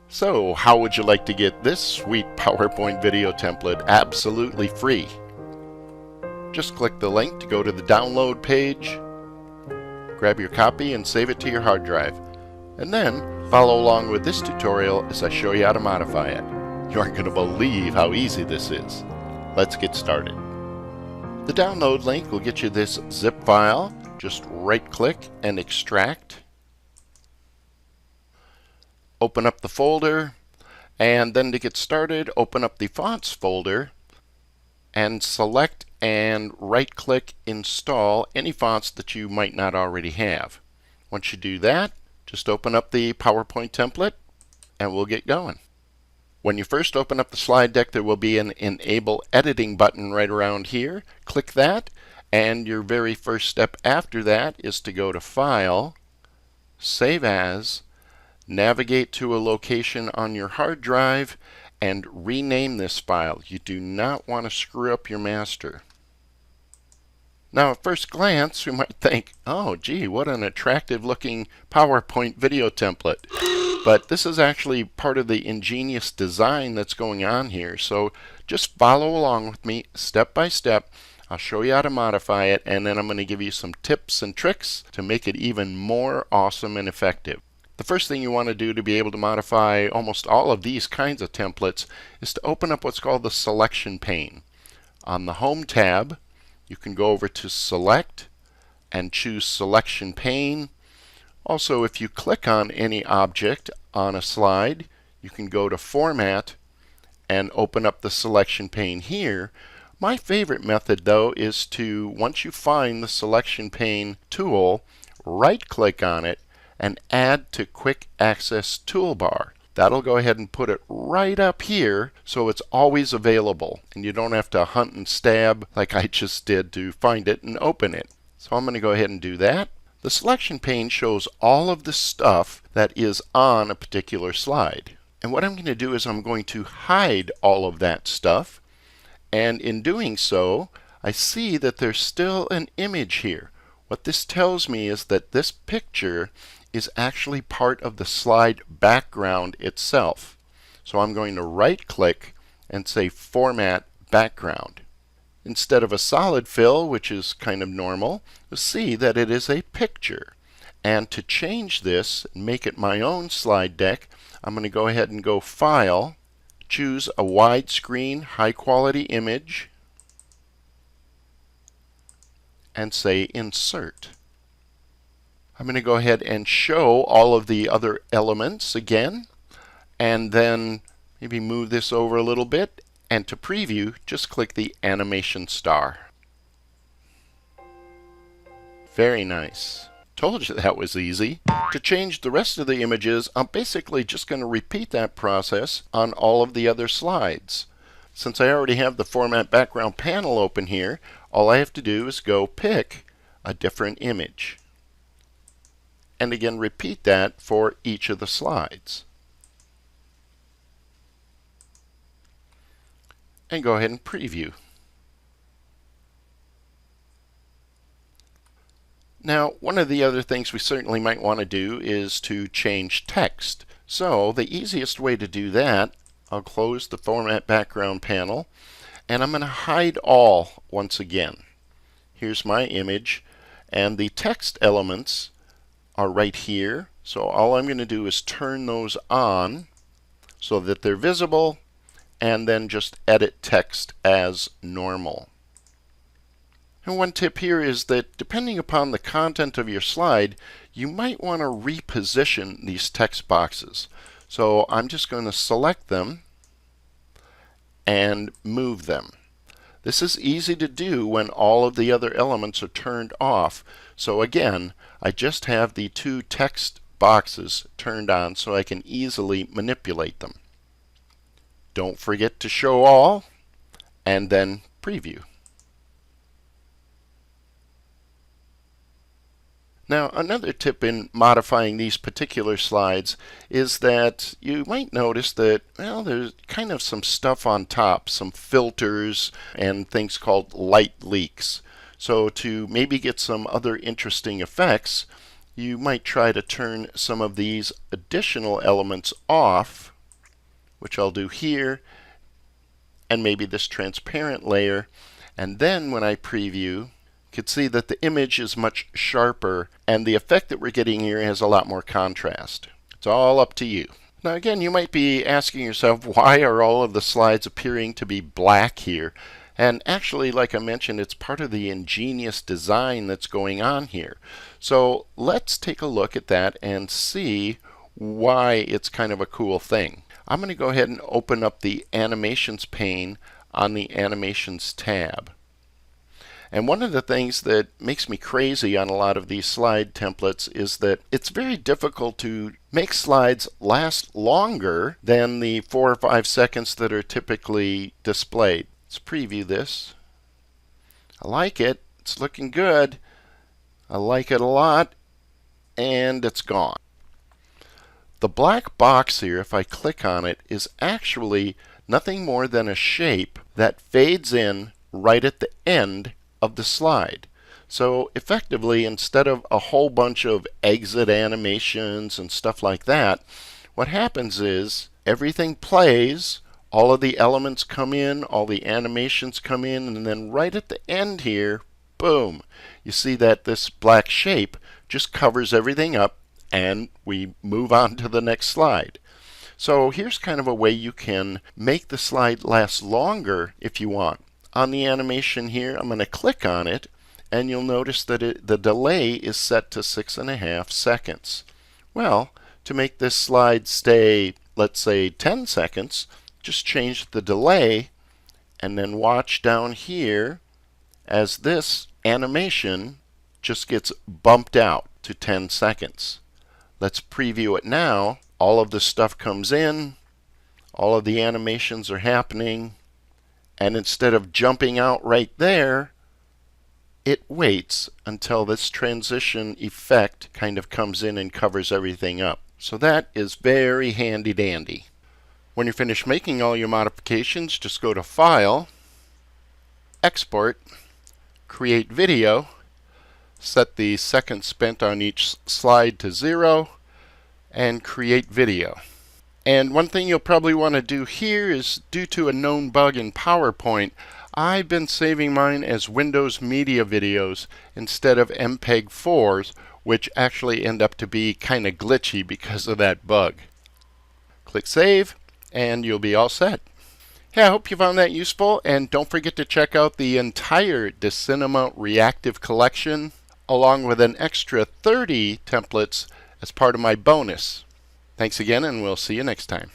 So, how would you like to get this sweet PowerPoint video template absolutely free? Just click the link to go to the download page, grab your copy and save it to your hard drive, and then follow along with this tutorial as I show you how to modify it. You aren't going to believe how easy this is. Let's get started. The download link will get you this zip file. Just right click and extract. Open up the folder, and then to get started, open up the fonts folder and select and right click install any fonts that you might not already have. Once you do that, just open up the PowerPoint template and we'll get going. When you first open up the slide deck, there will be an enable editing button right around here. Click that, and your very first step after that is to go to File, Save As, navigate to a location on your hard drive, and rename this file. You do not want to screw up your master. Now, at first glance, you might think, oh, gee, what an attractive looking PowerPoint video template. But this is actually part of the ingenious design that's going on here. So just follow along with me step by step. I'll show you how to modify it, and then I'm going to give you some tips and tricks to make it even more awesome and effective. The first thing you want to do to be able to modify almost all of these kinds of templates is to open up what's called the selection pane. On the Home tab, you can go over to Select and choose Selection Pane. Also, if you click on any object on a slide, you can go to Format and open up the selection pane here. My favorite method, though, is to, once you find the selection pane tool, right-click on it and add to Quick Access Toolbar. That'll go ahead and put it right up here so it's always available and you don't have to hunt and stab like I just did to find it and open it. So I'm going to go ahead and do that. The selection pane shows all of the stuff that is on a particular slide. And what I'm going to do is I'm going to hide all of that stuff. And in doing so, I see that there's still an image here. What this tells me is that this picture is actually part of the slide background itself. So I'm going to right click and say Format Background. Instead of a solid fill, which is kind of normal, you'll see that it is a picture. And to change this and make it my own slide deck, I'm going to go ahead and go File, choose a widescreen high quality image, and say Insert. I'm going to go ahead and show all of the other elements again, and then maybe move this over a little bit, and to preview, just click the animation star. Very nice. Told you that was easy. To change the rest of the images, I'm basically just going to repeat that process on all of the other slides. Since I already have the Format Background panel open here, all I have to do is go pick a different image. And again, repeat that for each of the slides. And go ahead and preview. Now, one of the other things we certainly might want to do is to change text. So the easiest way to do that, I'll close the Format Background panel, and I'm going to hide all once again. Here's my image, and the text elements are right here. So all I'm going to do is turn those on so that they're visible, and then just edit text as normal. And one tip here is that depending upon the content of your slide, you might want to reposition these text boxes. So I'm just going to select them and move them. This is easy to do when all of the other elements are turned off. So again, I just have the two text boxes turned on so I can easily manipulate them. Don't forget to show all, and then preview. Now, another tip in modifying these particular slides is that you might notice that, well, there's kind of some stuff on top, some filters and things called light leaks. So to maybe get some other interesting effects, you might try to turn some of these additional elements off which I'll do here, and maybe this transparent layer. And then when I preview, you can see that the image is much sharper, and the effect that we're getting here has a lot more contrast. It's all up to you. Now again, you might be asking yourself, why are all of the slides appearing to be black here? And actually, like I mentioned, it's part of the ingenious design that's going on here. So let's take a look at that and see why it's kind of a cool thing. I'm going to go ahead and open up the Animations pane on the Animations tab. And one of the things that makes me crazy on a lot of these slide templates is that it's very difficult to make slides last longer than the 4 or 5 seconds that are typically displayed. Let's preview this. I like it. It's looking good. I like it a lot. And it's gone. The black box here, if I click on it, is actually nothing more than a shape that fades in right at the end of the slide. So effectively, instead of a whole bunch of exit animations and stuff like that, what happens is everything plays, all of the elements come in, all the animations come in, and then right at the end here, boom, you see that this black shape just covers everything up, and we move on to the next slide. So here's kind of a way you can make the slide last longer if you want. On the animation here, I'm going to click on it, and you'll notice that the delay is set to 6.5 seconds. Well, to make this slide stay, let's say, 10 seconds, just change the delay, and then watch down here as this animation just gets bumped out to 10 seconds. Let's preview it now. All of the stuff comes in, all of the animations are happening, and instead of jumping out right there, it waits until this transition effect kind of comes in and covers everything up. So that is very handy dandy. When you're finished making all your modifications, just go to File, Export, Create Video, set the seconds spent on each slide to 0, and create video. And one thing you'll probably want to do here is, due to a known bug in PowerPoint, I've been saving mine as Windows Media videos instead of MPEG-4s, which actually end up to be kind of glitchy because of that bug. Click Save, and you'll be all set. Hey, I hope you found that useful, and don't forget to check out the entire Decinema Reactive Collection, along with an extra 30 templates as part of my bonus. Thanks again, and we'll see you next time.